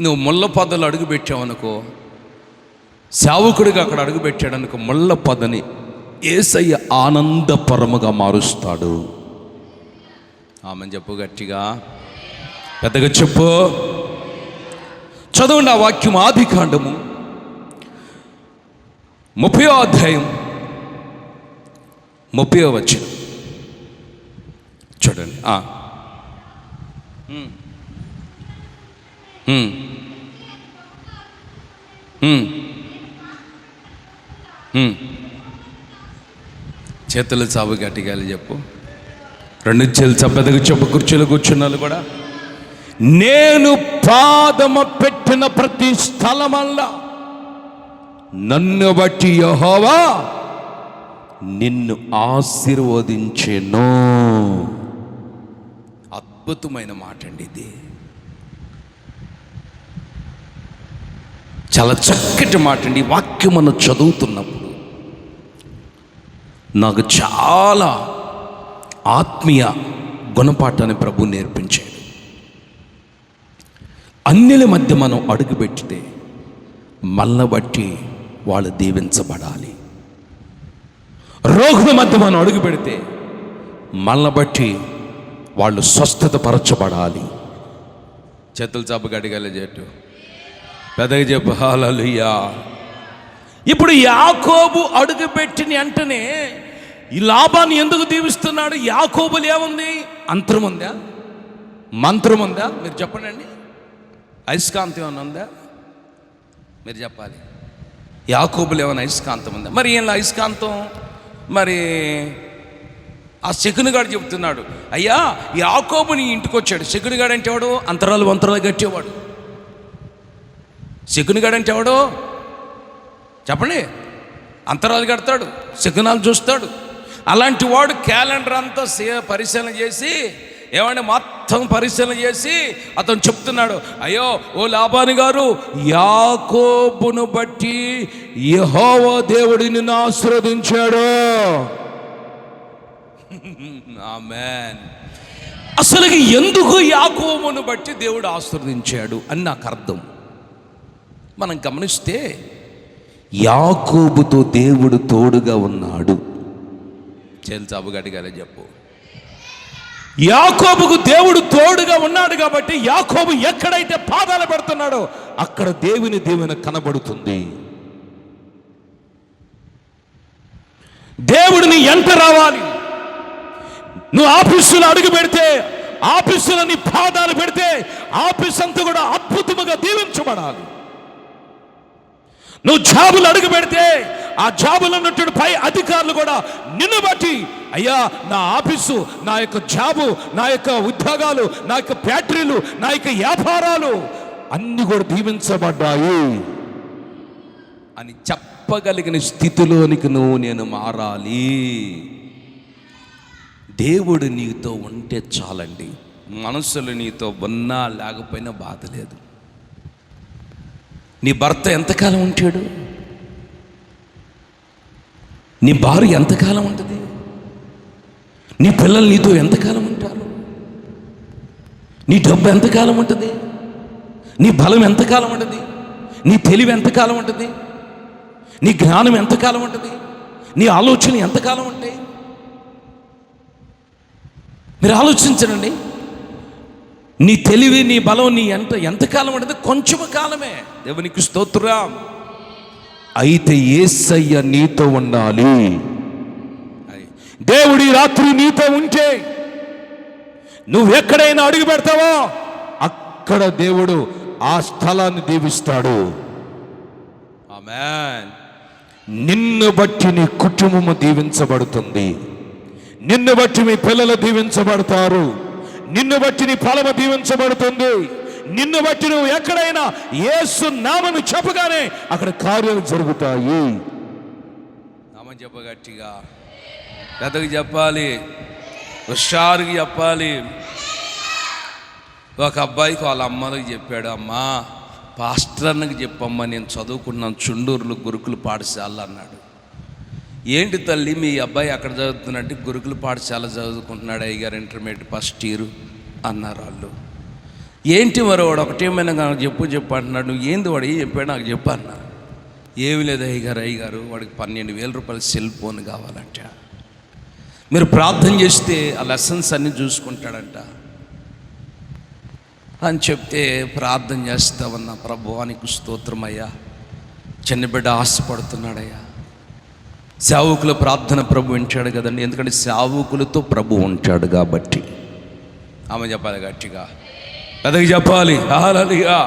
నువ్వు ముళ్ళ పొదలు అడుగు పెట్టావనుకో, సేవకుడిగా అక్కడ అడుగు పెట్టాడనుకో, ముళ్ళ పొదని యేసయ్య ఆనందపరముగా మారుస్తాడు. ఆమెను చెప్పు గట్టిగా, పెద్దగా చెప్పు. చదవండి ఆ వాక్యం, ఆదికాండము 30వ అధ్యాయం 30వ వచనం చూడండి. చేతులు చావు గట్టిగా చెప్పు, రెండు చేతులు పెద్దగా చెప్పు. కుర్చీలో కూర్చున్న వాళ్ళు కూడా, నేను పాదము పెట్టిన ప్రతి స్థలమల్లా నన్ను బట్టి యెహోవా నిన్ను ఆశీర్వదించెను. అద్భుతమైన మాట అండి ఇది, చాలా చక్కటి మాట అండి. ఈ వాక్యం మనం చదువుతున్నప్పుడు నాకు చాలా ఆత్మీయ గుణపాఠాన్ని ప్రభు నేర్పించాడు. అన్యుల మధ్య మనం అడుగుపెట్టితే మనల్ని బట్టి వాళ్ళు దీవించబడాలి. రోగుల మధ్య మనం అడుగు పెడితే మనల్ని బట్టి వాళ్ళు స్వస్థత పరచబడాలి. చేతులు చాపు గడిగల చెట్టు పెద్దగా చెప్పు హల్లెలూయా. ఇప్పుడు యాకోబు అడుగుపెట్టిన వెంటనే ఈ లాభాన్ని ఎందుకు దీవిస్తున్నాడు? యాకోబులు ఏముంది? అంతరం ఉందా? మంత్రం ఉందా? మీరు చెప్పండి. అయస్కాంతం ఏమైనా ఉందా? మీరు చెప్పాలి. యాకోబులు ఏమైనా అయస్కాంతం ఉందా? మరి ఏం అయస్కాంతం? మరి ఆ శకునిగాడు చెబుతున్నాడు, అయ్యా యాకోబు నీ ఇంటికి వచ్చాడు. శకునిగాడు అంటే ఎవడు? అంతరాలు వంతరాలు కట్టేవాడు. శకునిగాడు అంటే ఎవడు చెప్పండి? అంతరాలు కడతాడు, శకునాలు చూస్తాడు. అలాంటి వాడు క్యాలెండర్ అంతా పరిశీలన చేసి ఏమంటే మొత్తం పరిశీలన చేసి అతను చెప్తున్నాడు, అయ్యో ఓ లాబాను గారు, యాకోబును బట్టి యెహోవా దేవుడు నిన్ను ఆశీర్వదించాడు. ఆమేన్. అసలు ఎందుకు యాకోబును బట్టి దేవుడు ఆశీర్వదించాడు అని నాకు అర్థం. మనం గమనిస్తే యాకోబుతో దేవుడు తోడుగా ఉన్నాడు. చేల్చాబు గడిగారే చెప్పు. యాకోబుకు దేవుడు తోడుగా ఉన్నాడు కాబట్టి యాకోబు ఎక్కడైతే పాదాలు పెడుతున్నాడో అక్కడ దేవుని దీవెన కనబడుతుంది. దేవుడిని ఎంట రావాలి. నువ్వు ఆఫీసులో అడుగు పెడితే, ఆఫీసులో నీ పాదాలు పెడితే ఆఫీస్ అంతా కూడా అద్భుతముగా దీవించబడాలి. నువ్వు జాబులు అడుగు పెడితే ఆ జాబులు ఉన్నటువంటి పై అధికారులు కూడా నిన్ను బట్టి, అయ్యా నా ఆఫీసు, నా యొక్క జాబు, నా యొక్క ఉద్యోగాలు, నా యొక్క ఫ్యాక్టరీలు, నా యొక్క వ్యాపారాలు అన్ని కూడా దీవించబడ్డాయి అని చెప్పగలిగిన స్థితిలోనికి నేను మారాలి. దేవుడు నీతో ఉంటే చాలండి. మనసులు నీతో ఉన్నా లేకపోయినా బాధ లేదు. నీ భర్త ఎంతకాలం ఉంటాడు? నీ భార్య ఎంతకాలం ఉంటుంది? నీ పిల్లలు నీతో ఎంతకాలం ఉంటారు? నీ డబ్బు ఎంతకాలం ఉంటుంది? నీ బలం ఎంతకాలం ఉంటుంది? నీ తెలివి ఎంతకాలం ఉంటుంది? నీ జ్ఞానం ఎంతకాలం ఉంటుంది? నీ ఆలోచన ఎంతకాలం ఉంటాయి? మీరు ఆలోచించండి. నీ తెలివి, నీ బలం, నీ ఎంతకాలం ఉంటుంది? కొంచెము కాలమే. దేవునికి స్తోత్రం. అయితే యేసయ్య నీతో ఉండాలి. దేవుడి రాత్రి నీతో ఉంటే నువ్వు ఎక్కడైనా అడుగు పెడతావో అక్కడ దేవుడు ఆ స్థలాన్ని దీవిస్తాడు. ఆమేన్. నిన్ను బట్టి నీ కుటుంబము దీవించబడుతుంది. నిన్ను బట్టి మీ పిల్లలు దీవించబడతారు. నిన్ను బట్టి నీ ఫలము దీవించబడుతుంది. నిన్ను బట్టి నువ్వు ఎక్కడైనా యేసు నామము చెప్పగానే అక్కడ కార్యాలు జరుగుతాయి. నామం చెప్పగట్టిగా పెద్దగా చెప్పాలి, హుషారుగా చెప్పాలి. ఒక అబ్బాయికి వాళ్ళ అమ్మకి చెప్పాడు, అమ్మా పాస్టర్ అన్నకి చెప్పమ్మా, నేను చదువుకున్నాను చుండూరులో గురుకుల పాఠశాల అన్నాడు. ఏంటి తల్లి మీ అబ్బాయి అక్కడ చదువుతున్నట్టు గురుకుల పాఠశాల చదువుకుంటున్నాడు అయ్యగారు, ఇంటర్మీడియట్ ఫస్ట్ ఇయర్ అన్నారు వాళ్ళు. ఏంటి మరి వాడు ఒకటేమైనా నాకు చెప్పు అంటున్నాడు. నువ్వు ఏంది వాడు ఏం చెప్పాడు నాకు చెప్పు అన్నా. ఏమి లేదు అయ్యగారు వాడికి 12,000 రూపాయల సెల్ ఫోన్ కావాలంట. మీరు ప్రార్థన చేస్తే ఆ లెసన్స్ అన్నీ చూసుకుంటాడంట అని చెప్తే ప్రార్థన చేస్తామన్నా. ప్రభువానికి స్తోత్రమయ్యా, చిన్న బిడ్డ ఆశపడుతున్నాడయ్యా. సేవకుల ప్రార్థన ప్రభు వింటాడు కదండి, ఎందుకంటే సేవకులతో ప్రభు ఉంటాడు కాబట్టి. ఆమె చెప్పాలి గట్టిగా, పెద్దగా చెప్పాలి హల్లెలూయా.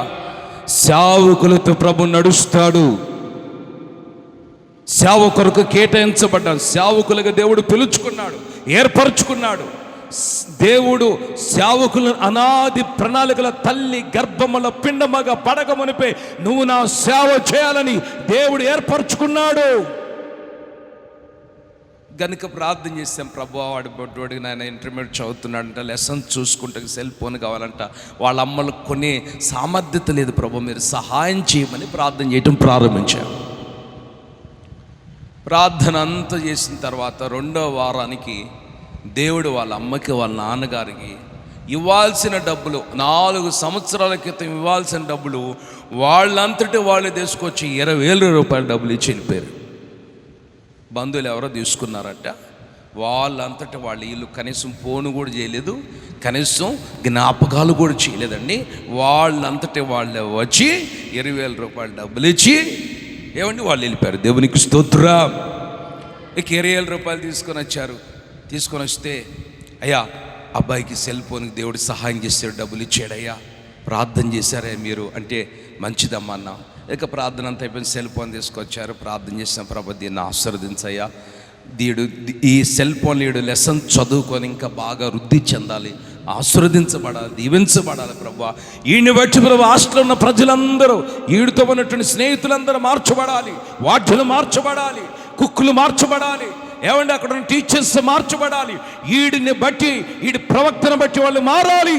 సేవకులతో ప్రభు నడుస్తాడు. సేవకులకు కేటాయించబడ్డాడు. సేవకులుగా దేవుడు పిలుచుకున్నాడు, ఏర్పరచుకున్నాడు. దేవుడు సేవకులను అనాది ప్రణాళికల తల్లి గర్భముల పిండమగా పడకమునిపై నువ్వు నా సేవ చేయాలని దేవుడు ఏర్పరచుకున్నాడు. గనుక ప్రార్థన చేస్తాం, ప్రభు వాడి బొడ్డోడికి నాయన ఇంటర్మీడియట్ చదువుతున్నాడంట, లెసన్స్ చూసుకుంటే సెల్ ఫోన్ కావాలంట, వాళ్ళ అమ్మలకు కొనే సామర్థ్యత లేదు ప్రభు, మీరు సహాయం చేయమని ప్రార్థన చేయటం ప్రారంభించాం. ప్రార్థన అంతా చేసిన తర్వాత 2వ వారానికి దేవుడు వాళ్ళ అమ్మకి వాళ్ళ నాన్నగారికి ఇవ్వాల్సిన డబ్బులు 4 సంవత్సరాల క్రితం ఇవ్వాల్సిన డబ్బులు వాళ్ళంతటి వాళ్ళు తీసుకొచ్చి 20,000 రూపాయల డబ్బులు ఇచ్చి వెళ్ళిపోయారు. బంధువులు ఎవరో తీసుకున్నారట. వాళ్ళంతటి వాళ్ళు వీళ్ళు కనీసం ఫోను కూడా చేయలేదు, కనీసం జ్ఞాపకాలు కూడా చేయలేదండి. వాళ్ళంతటి వాళ్ళు వచ్చి 20,000 రూపాయల డబ్బులు ఇచ్చి ఏమండి వాళ్ళు వెళ్ళిపోయారు. దేవునికి స్తోత్రం. ఇక 20,000 రూపాయలు తీసుకొని వస్తే, అయ్యా అబ్బాయికి సెల్ ఫోన్కి దేవుడు సహాయం చేశాడు, డబ్బులు ఇచ్చాడయ్యా, ప్రార్థన చేశారా మీరు అంటే మంచిదమ్మా అన్న. ఇక ప్రార్థన అంతా అయిపోయింది, సెల్ ఫోన్ తీసుకొచ్చారు, ప్రార్థన చేసిన ప్రభు దీన్ని ఆశీర్వదించయ్యా, ఈ సెల్ ఫోన్ ఈడు లెసన్ చదువుకొని ఇంకా బాగా వృద్ధి చెందాలి, ఆశీర్వదించబడాలి, దీవించబడాలి ప్రభు. ఈయన్ని బట్టి ప్రభు హాస్టల్లో ఉన్న ప్రజలందరూ, ఈడితో ఉన్నటువంటి స్నేహితులందరూ మార్చబడాలి, వార్డులు మార్చబడాలి, కుక్కులు మార్చబడాలి, ఏమంటే అక్కడ ఉన్న టీచర్స్ మార్చబడాలి. ఈడిని బట్టి, ఈడి ప్రవక్తను బట్టి వాళ్ళు మారాలి.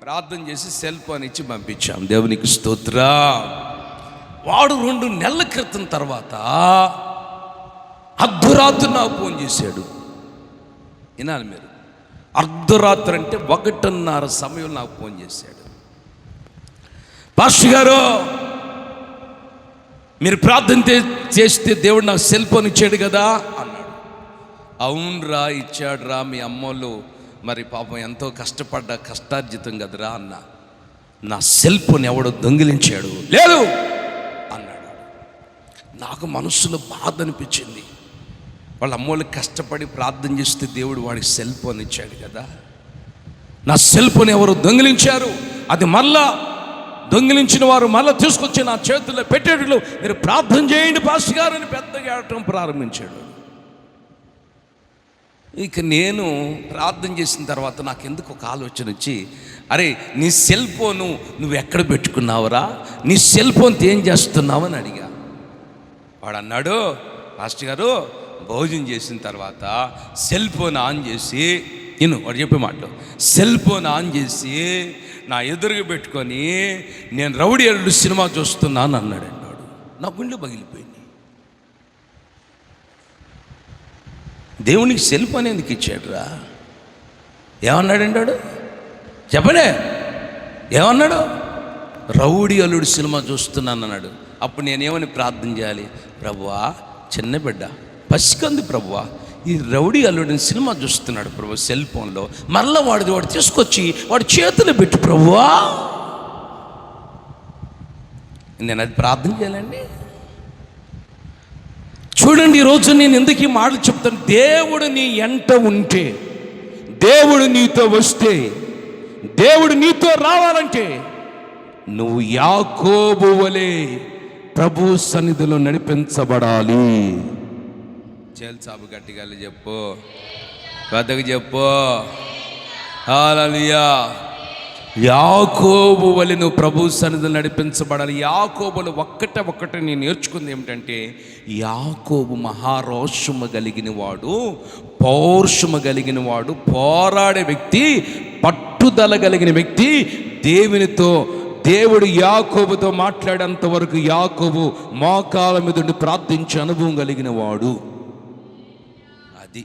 ప్రార్థన చేసి సెల్ ఫోన్ ఇచ్చి పంపించాం. దేవునికి స్తోత్రం. వాడు 2 నెలల క్రితం తర్వాత అర్ధరాత్రి నాకు ఫోన్ చేశాడు. వినాలి మీరు, అర్ధరాత్రి అంటే 1:30 సమయం నాకు ఫోన్ చేశాడు. పాస్టర్ గారు మీరు ప్రార్థన చేస్తే దేవుడు నాకు సెల్ ఫోన్ ఇచ్చాడు కదా అన్నాడు. అవునరా ఇచ్చాడురా, మీ అమ్మోళ్ళు మరి పాపం ఎంతో కష్టార్జితం కదరా అన్న. నా సెల్ ఫోన్ ఎవడో దొంగిలించాడు లేదు అన్నాడు. నాకు మనసులో బాధ అనిపించింది. వాళ్ళ అమ్మోళ్ళు కష్టపడి ప్రార్థన చేస్తే దేవుడు వాడికి సెల్ ఫోన్ ఇచ్చాడు కదా. నా సెల్ ఫోన్ ఎవరు దొంగిలించారు, అది మళ్ళా దొంగిలించిన వారు మళ్ళీ తీసుకొచ్చి నా చేతుల్లో పెట్టేటట్లు మీరు ప్రార్థన చేయండి పాస్టర్ గారు అని పెద్దగా ఆడటం ప్రారంభించాడు. ఇక నేను ప్రార్థన చేసిన తర్వాత నాకు ఎందుకు ఒక ఆలోచన వచ్చి, అరే నీ సెల్ ఫోను నువ్వు ఎక్కడ పెట్టుకున్నావురా, నీ సెల్ ఫోన్తో ఏం చేస్తున్నావు అని అడిగా. వాడు అన్నాడు, పాస్టర్ గారు భోజనం చేసిన తర్వాత సెల్ ఫోన్ ఆన్ చేసి, వాడు చెప్పే మాటలు, సెల్ ఫోన్ ఆన్ చేసి నా ఎదురుగా పెట్టుకొని నేను రౌడీ అల్లుడు సినిమా చూస్తున్నాను అన్నాడు. వాడు నా గుండె పగిలిపోయింది. దేవునికి సెల్ ఫోన్ ఎందుకు ఇచ్చాడురా? ఏమన్నాడండి వాడు? చెప్పనే ఏమన్నాడు? రౌడీ అల్లుడు సినిమా చూస్తున్నాను అన్నాడు. అప్పుడు నేనేమని ప్రార్థన చేయాలి? ప్రభువా, చిన్న బిడ్డ పసికంది ప్రభువా, ఈ రౌడీ అల్లుడిని సినిమా చూస్తున్నాడు ప్రభు సెల్ ఫోన్లో, మళ్ళీ వాడు తీసుకొచ్చి వాడి చేతులు పెట్టు ప్రభువా. నేను అది ప్రార్థన చేయాలండి. చూడండి, ఈరోజు నేను ఎందుకు ఈ మాటలు చెప్తాను. దేవుడు నీ ఎంట ఉంటే, దేవుడు నీతో వస్తే, దేవుడు నీతో రావాలంటే నువ్వు యాకోబు వలె ప్రభు సన్నిధిలో నడిపించబడాలి. చేల్చాబు గట్టిగా చెప్పు, పెద్దగా చెప్పు, హల్లెలూయా. యాకోబు వలె నువ్వు ప్రభు సన్నిధిలో నడిపించబడాలి. యాకోబులు ఒక్కటే నేను నేర్చుకుంది ఏమిటంటే, యాకోబు మహారోషము కలిగిన వాడు, పౌరుషము కలిగిన వాడు, పోరాడే వ్యక్తి, పట్టుదల కలిగిన వ్యక్తి. దేవుడు యాకోబుతో మాట్లాడేంత వరకు యాకోబు మోకాల మీద ఉండి ప్రార్థించే అనుభవం కలిగిన వాడు. అది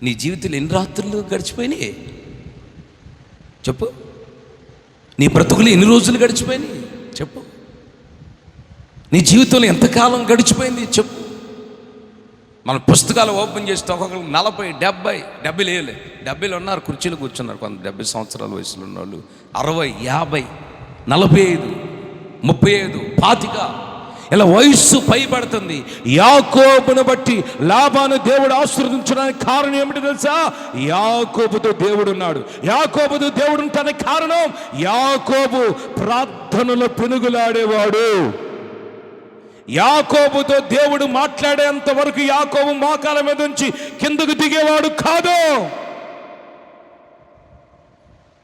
నీ జీవితంలో ఎన్ని రాత్రులు గడిచిపోయినాయి చెప్పు? నీ బ్రతుకులు ఎన్ని రోజులు గడిచిపోయినాయి చెప్పు? నీ జీవితంలో ఎంతకాలం గడిచిపోయింది చెప్పు? మన పుస్తకాలు ఓపెన్ చేస్తే ఒక్కొక్కరు 40, 70 లేలే 70 ఉన్నారు, కుర్చీలు కూర్చున్నారు. కొంత 70 సంవత్సరాల వయసులో ఉన్న వాళ్ళు 60, 50, 45, 35, 25 ఇలా వయస్సు పైబడుతుంది. యాకోబును బట్టి లాబాను దేవుడు ఆశీర్వదించడానికి కారణం ఏమిటి తెలుసా? యాకోబుతో దేవుడు ఉన్నాడు. యాకోబుతో దేవుడు ఉంటానికి కారణం, యాకోబు ప్రార్థనలో పెనుగులాడేవాడు. యాకోబుతో దేవుడు మాట్లాడేంత వరకు యాకోబు మోకాల మీద నుంచి కిందకు దిగేవాడు కాదు.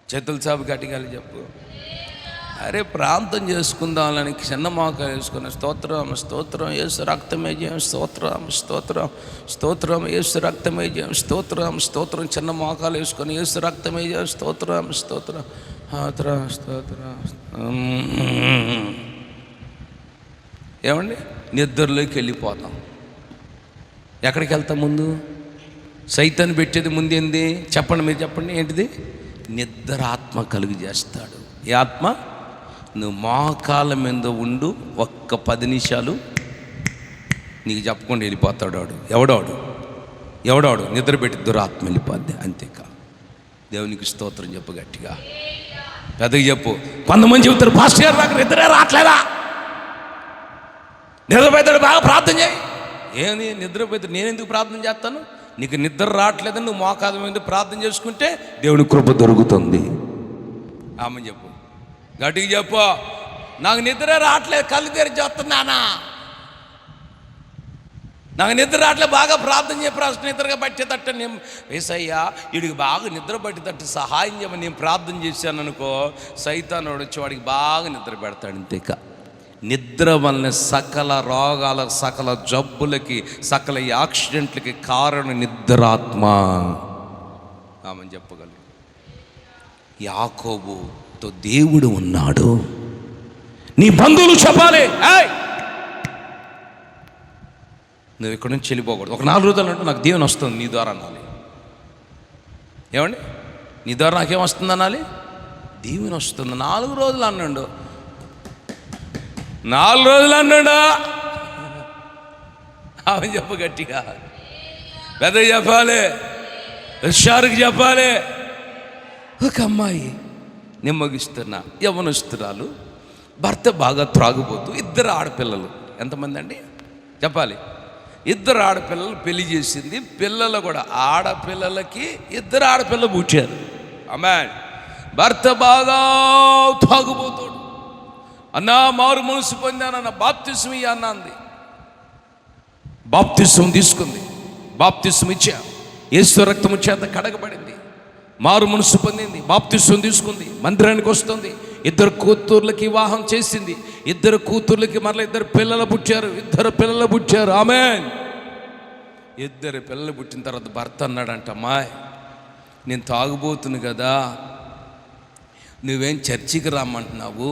చేతులు చాపు గట్టిగా చెప్పు. అరే ప్రాంతం చేసుకుందామని చిన్న మోకాలు వేసుకుని స్తోత్రం స్తోత్రం యేసు రక్తమే జయం, స్తోత్రం స్తోత్రం స్తోత్రం యేసు రక్తమే జయం, స్తోత్రం స్తోత్రం చిన్న మోకాలు వేసుకొని యేసు రక్తమే జయం, స్తోత్రం స్తోత్రం స్తోత్రం. ఏమండి, నిద్రలోకి వెళ్ళిపోతాం. ఎక్కడికి వెళ్తాం? ముందు సైతాన్ని పెట్టేది ముందేంది చెప్పండి, మీరు చెప్పండి ఏంటిది? నిద్ర ఆత్మ కలుగు చేస్తాడు. ఏ ఆత్మ? నువ్వు మోకాళ్ళ మీద ఉండు, ఒక్క 10 నిమిషాలు నీకు చెప్పకుండా వెళ్ళిపోతాడు వాడు. ఎవడాడు నిద్ర పెట్టి దురాత్మ వెళ్ళిపోద్ది, అంతేకా. దేవునికి స్తోత్రం చెప్పు గట్టిగా, పెద్దగా చెప్పు. కొంతమంది చెబుతారు, పాస్టర్ గారు నాకు నిద్రే రావట్లేదా, నిద్రపోతాడు బాగా ప్రార్థన చేయి. ఏమి నిద్రపోతాడు? నేను ఎందుకు ప్రార్థన చేస్తాను? నీకు నిద్ర రావట్లేదని నువ్వు మోకాళ్ళ మీద ప్రార్థన చేసుకుంటే దేవుని కృప దొరుకుతుంది. ఆమె చెప్పు, గట్టిగా చెప్పు. నాకు నిద్ర రావట్లేదు, కళ్ళు తెరిచి వస్తున్నానా, నాకు నిద్ర రావట్లేదు, బాగా ప్రార్థన చెప్పి అసలు నిద్రగా పట్టేటట్టు నేను వేసయ్యా వీడికి బాగా నిద్ర పట్టేటట్టు సహాయం చేయమని నేను ప్రార్థన చేశాను అనుకో, సైతాను వచ్చి వాడికి బాగా నిద్ర పెడతాడు. అంతేక నిద్ర వలన సకల రోగాల, సకల జబ్బులకి, సకల యాక్సిడెంట్లకి కారణం నిద్రాత్మ. ఆమె చెప్పగలరు. యాకోబుతో దేవుడు ఉన్నాడు. నీ బంధువులు చెప్పాలి, నువ్వు ఇక్కడి నుంచి వెళ్ళిపోకూడదు. ఒక 4 రోజులు అంటే నాకు దేవుని వస్తుంది నీ ద్వారా అనాలి. ఏమండి, నీ ద్వారా నాకేం వస్తుంది అనాలి? దేవుని వస్తుంది. 4 రోజులు అన్నాడు, 4 రోజులు అన్నాడు. ఆమె చెప్పు గట్టిగా, పెద్ద చెప్పాలి, హుషారుకి చెప్పాలి. ఒక అమ్మాయి నిమ్మగిస్తున్నా యవ్వనస్తురాలు, భర్త బాగా త్రాగుబోతూ, 2 ఆడపిల్లలు. ఎంతమంది అండి చెప్పాలి? 2 ఆడపిల్లలు పెళ్లి చేసింది. పిల్లలు కూడా ఆడపిల్లలకి 2 ఆడపిల్లలు పుట్టారు. ఆమేన్. భర్త బాగా తాగుబోతాడు. అన్నా మారు మనసు పొందానన్న, బాప్తిసం ఇయ్య అన్నది. బాప్తిసం తీసుకుంది, బాప్తిసం ఇచ్చా, యేసు రక్తము చేత కడగబడింది, మారు మనసు పొందింది, బాప్తిసం తీసుకుంది, మందిరానికి వస్తుంది. 2 కూతుర్లకి వివాహం చేసింది. 2 కూతుర్లకి మరలా 2 పిల్లలు పుట్టారు. 2 పిల్లలు పుట్టారు. ఆమేన్. 2 పిల్లలు పుట్టిన తర్వాత భర్త అన్నాడంట, అమ్మాయి నేను తాగుబోతును కదా, నువ్వేం చర్చికి రమ్మంటున్నావు,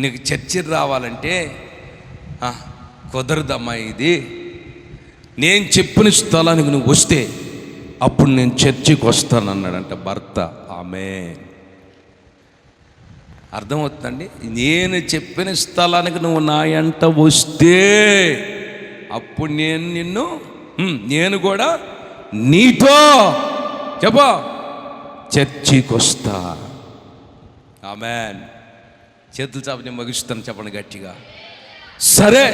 నీకు చర్చికి రావాలంటే కుదరదమ్మా, ఇది నేను చెప్పిన స్థలానికి నువ్వు వస్తే అప్పుడు నేను చర్చికి వస్తానన్నాడంట భర్త. ఆమేన్. అర్థమవుతుందండి? నేను చెప్పిన స్థలానికి నువ్వు నా ఎంట వస్తే అప్పుడు నేను కూడా నీతో చెప్పా చర్చికి వస్తా. ఆమేన్. చేతులు చాపని ముగిస్తాను, చెప్పండి గట్టిగా. సరే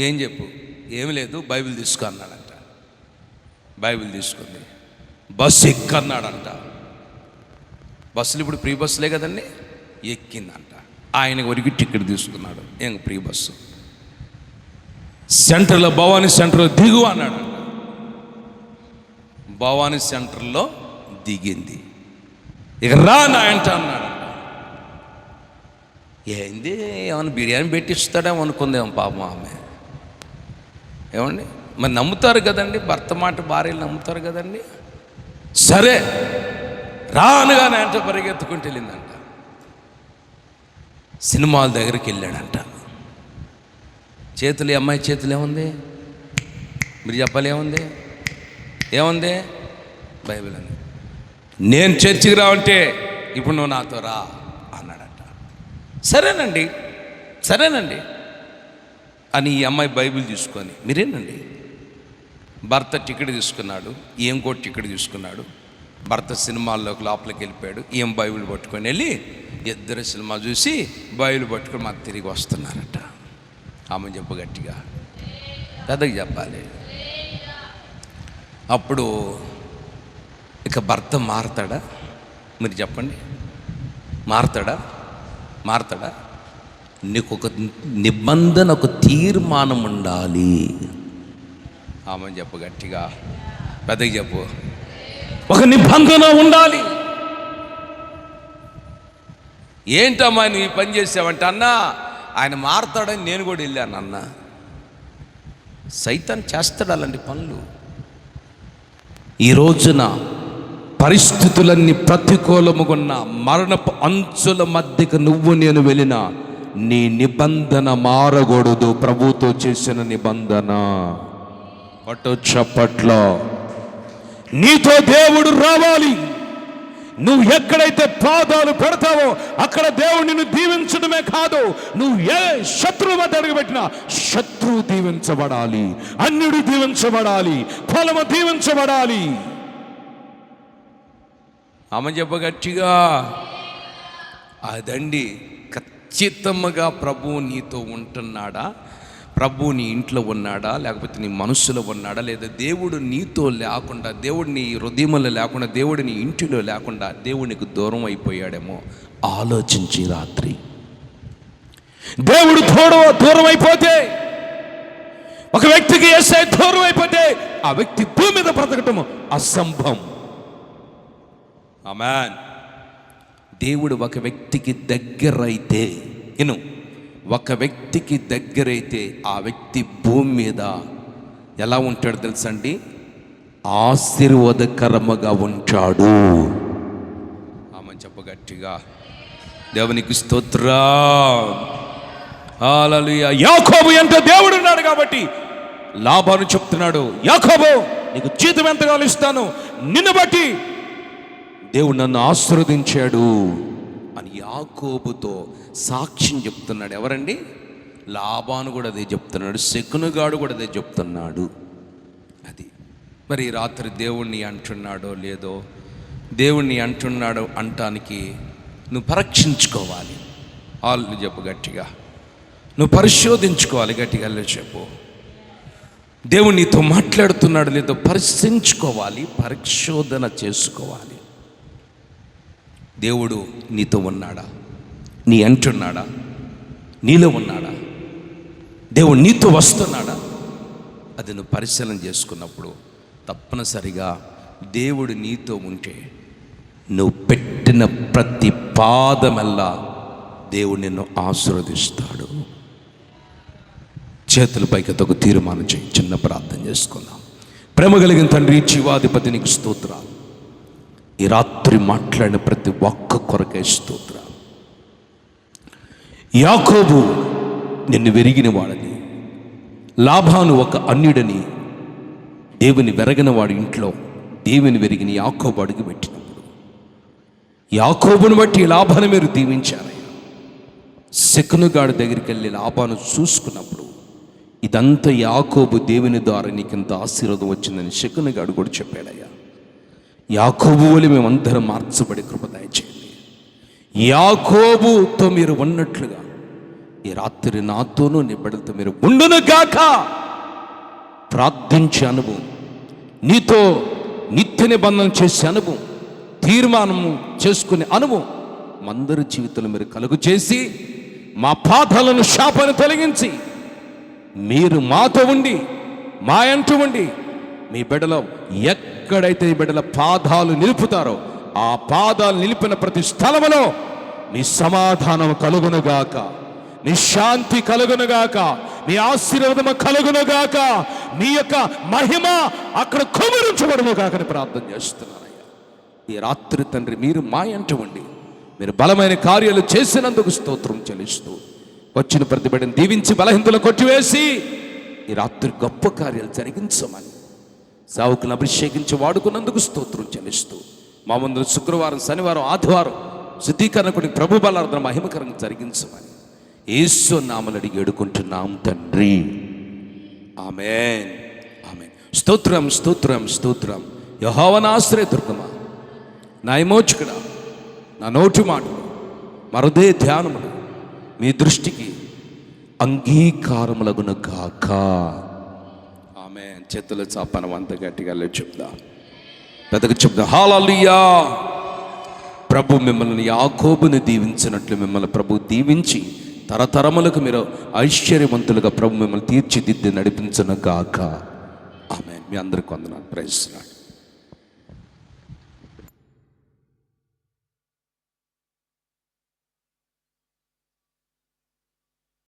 ఏం చెప్పు? ఏమి లేదు, బైబిల్ తీసుకో అన్నాడంట. బైబిల్ తీసుకుంది, బస్సు ఎక్కన్నాడంట. బస్సులు ఇప్పుడు ఫ్రీ బస్సులే కదండి. ఎక్కిందంట. ఆయన వరకు టికెట్ తీసుకున్నాడు. ఏం ఫ్రీ బస్సు సెంటర్లో, భవానీ సెంటర్లో దిగు అన్నాడు. భవానీ సెంటర్లో దిగింది. ఇక రా నా ఎంట అన్నాడు. ఏంది, ఏమన్నా బిర్యానీ పెట్టిస్తాడేమో అనుకుందేమో పాపం ఆమె. ఏమండి, మరి నమ్ముతారు కదండి, భర్త మాట భార్యలు నమ్ముతారు కదండి. సరే రానుగా నా ఎంట పరిగెత్తుకుంటూ వెళ్ళిందంట. సినిమాల దగ్గరికి వెళ్ళాడంట. చేతులు, అమ్మాయి చేతులు ఏముంది? మీరు చెప్పాలి, ఏముంది? బైబిల్ అని. నేను చర్చికి రావంటే ఇప్పుడు నువ్వు నాతో రా అన్నాడట. సరేనండి అని ఈ అమ్మాయి బైబిల్ తీసుకొని, మీరేనండి, భర్త టికెట్ తీసుకున్నాడు, ఏం కూడా టికెట్ తీసుకున్నాడు. భర్త సినిమాల్లోకి లోపలికి వెళ్ళిపోయాడు. ఏం బైబిల్ పట్టుకొని వెళ్ళి 2 సినిమా చూసి బైబిల్ పట్టుకొని మాకు తిరిగి వస్తున్నారట. ఆమె చెప్పు గట్టిగా, పెద్దగా చెప్పాలి. అప్పుడు ఇక భర్త మారతాడా? మీరు చెప్పండి, మారతాడా? నీకు ఒక నిబంధన, ఒక తీర్మానం ఉండాలి. ఆమె చెప్పు గట్టిగా, పెద్దగా చెప్పు, ఒక నిబంధన ఉండాలి. ఏంటమ్మా నువ్వు ఈ పని చేసావంటే, అన్నా ఆయన మారతాడని నేను కూడా వెళ్ళాను అన్న. సైతాన్ చేస్తాడు అలాంటి పనులు. ఈ రోజున పరిస్థితులన్నీ ప్రతికూలముగున్న మరణపు అంచుల మధ్యకు నేను వెళ్ళిన నీ నిబంధన మారకూడదు. ప్రభుతో చేసిన నిబంధన కొట్టు చప్పట్లో. నీతో దేవుడు రావాలి. నువ్వు ఎక్కడైతే పాదాలు పెడతావో అక్కడ దేవుడు నిన్ను దీవించడమే కాదు, నువ్వు ఏ శత్రువు వద్ద అడుగుపెట్టినా శత్రువు దీవించబడాలి, అన్యుడు దీవించబడాలి, పొలము దీవించబడాలి. ఆమె చెప్పగట్టిగా అదండి. ఖచ్చితంగా ప్రభువు నీతో ఉంటున్నాడా, ప్రభువు నీ ఇంట్లో ఉన్నాడా, లేకపోతే నీ మనస్సులో ఉన్నాడా, లేదా దేవుడు నీతో లేకుండా, దేవుడు నీ హృదయంలో లేకుండా, దేవుడు నీ ఇంటిలో లేకుండా దేవునికి దూరం అయిపోయాడేమో ఆలోచించి రాత్రి. దేవుడు దూరం అయిపోతే, ఒక వ్యక్తికి యేసయ్య దూరం అయిపోతే ఆ వ్యక్తి భూమి మీద బ్రతకటం అసంభవం. ఆమేన్. దేవుడు ఒక వ్యక్తికి దగ్గరైతే, ఒక వ్యక్తికి దగ్గరైతే ఆ వ్యక్తి భూమి మీద ఎలా ఉంటాడు తెలుసండి? ఆశీర్వాదకరముగా ఉంటాడు. ఆమె చెప్పగట్టిగా దేవునికి స్తోత్రం. హల్లెలూయా. యాకోబు అంటే దేవుడు ఉన్నాడు కాబట్టి లాబాను చెప్తున్నాడు, యాకోబు నీకు జీతం ఎంతగానో ఇస్తాను, నిన్ను బట్టి దేవుడు నన్ను ఆశీర్వదించాడు అని యాకోబుతో సాక్ష్యం చెప్తున్నాడు. ఎవరండి? లాబాను కూడా అదే చెప్తున్నాడు, శకునుగాడు కూడా అదే చెప్తున్నాడు. అది మరి రాత్రి దేవుణ్ణి అంటున్నాడో లేదో, దేవుణ్ణి అంటున్నాడో అంటానికి నువ్వు పరీక్షించుకోవాలి. వాళ్ళు చెప్పు గట్టిగా, నువ్వు పరిశోధించుకోవాలి. గట్టిగా చెప్పు. దేవుడు నీతో మాట్లాడుతున్నాడు లేదో పరిశీలించుకోవాలి, పరిశోధన చేసుకోవాలి. దేవుడు నీతో ఉన్నాడా, నీ అంటున్నాడా, నీలో ఉన్నాడా, దేవుడు నీతో వస్తున్నాడా, అది నువ్వు పరిశీలన చేసుకున్నప్పుడు తప్పనిసరిగా దేవుడు నీతో ఉంటే నువ్వు పెట్టిన ప్రతి పాదమెల్లా దేవుడు నిన్ను ఆశీర్వదిస్తాడు. చేతుల పైకి ఒక తీర్మానం చేయి, చిన్న ప్రార్థన చేసుకుందాం. ప్రేమ కలిగిన తండ్రి, జీవాధిపతి నీకు స్తోత్రాలు. ఈ రాత్రి మాట్లాడిన ప్రతి ఒక్క కొరకే స్తోత్రాలు. యాకోబు నిన్ను వెరిగిన వాడని, లాబాను ఒక అన్యుడని, దేవుని వెరగిన వాడి ఇంట్లో దేవుని వెరిగిన యాకోబు అడుగు పెట్టినప్పుడు యాకోబును బట్టి లాబాను మీరు దీవించారయ్యా. శకునుగాడి దగ్గరికి వెళ్ళి లాబాను చూసుకున్నప్పుడు ఇదంతా యాకోబు దేవుని ద్వారా నీకింత ఆశీర్వాదం వచ్చిందని శకునుగాడు కూడా చెప్పాడయ్యా. యాకోబు వలె మేమందరం మార్చబడి కృప దయచేయండి. యాకోబుతో మీరు ఉన్నట్లుగా ఈ రాత్రి నాతోనూ నీ బిడ్డలతో మీరు ఉండును గాక. ప్రార్థించే అనుభవం, నీతో నిత్య నిబంధన చేసే అనుభవం, తీర్మానము చేసుకునే అనుభవం మందరి జీవితంలో మీరు కలుగు చేసి మా పాదాలను శాపను తొలగించి మీరు మాతో ఉండి మా అంటూ ఉండి మీ బిడ్డలో ఎక్కడైతే ఈ బిడ్డల పాదాలు నిలుపుతారో ఆ పాదాలు నిలిపిన ప్రతి స్థలములో నీ సమాధానం కలుగునుగాక, నీ శాంతి కలుగునుగాక, నీ ఆశీర్వాదము కలుగునుగాక, నీ యొక్క మహిమ అక్కడ కుమరించబడునుగాక అని ప్రార్థన చేస్తున్నానయ్యా. ఈ రాత్రి తండ్రి మీరు మా అంటూ ఉండి మీరు బలమైన కార్యాలు చేసినందుకు స్తోత్రం చెల్లిస్తూ వచ్చిన ప్రతి బిడ్డను దీవించి బలహీనతలు కొట్టివేసి ఈ రాత్రి గొప్ప కార్యాలు జరిగించమని సావుకులను అభిషేకించి వాడుకున్నందుకు స్తోత్రం చెల్లిస్తూ మా ముందు శుక్రవారం, శనివారం, ఆదివారం శుద్ధీకరణకుడి ప్రభు బలార్థన మహిమకరంగా జరిగించమని యేసు నామములో అడిగి వేడుకుంటున్నాం తండ్రి. ఆమేన్, ఆమేన్. స్తోత్రం, స్తోత్రం, స్తోత్రం. యెహోవా నా ఆశ్రయ దుర్గమా, నా విమోచకుడా, నా నోటి మాటలు మరుదే ధ్యానములు మీ దృష్టికి అంగీకారములగును గాక. ఆమేన్. చేతుల చాపనం అంత గట్టిగా చెప్దాం, పెద్దగా చెప్దాం. హల్లెలూయా. ప్రభు మిమ్మల్ని యాకోబుని దీవించినట్లు మిమ్మల్ని ప్రభు దీవించి తరతరములకు మీరు ఐశ్వర్యవంతులుగా ప్రభు మిమ్మల్ని తీర్చిదిద్ది నడిపించును గాక. ఆమేన్. మీ అందరికీ వందనాలు. Praise lord.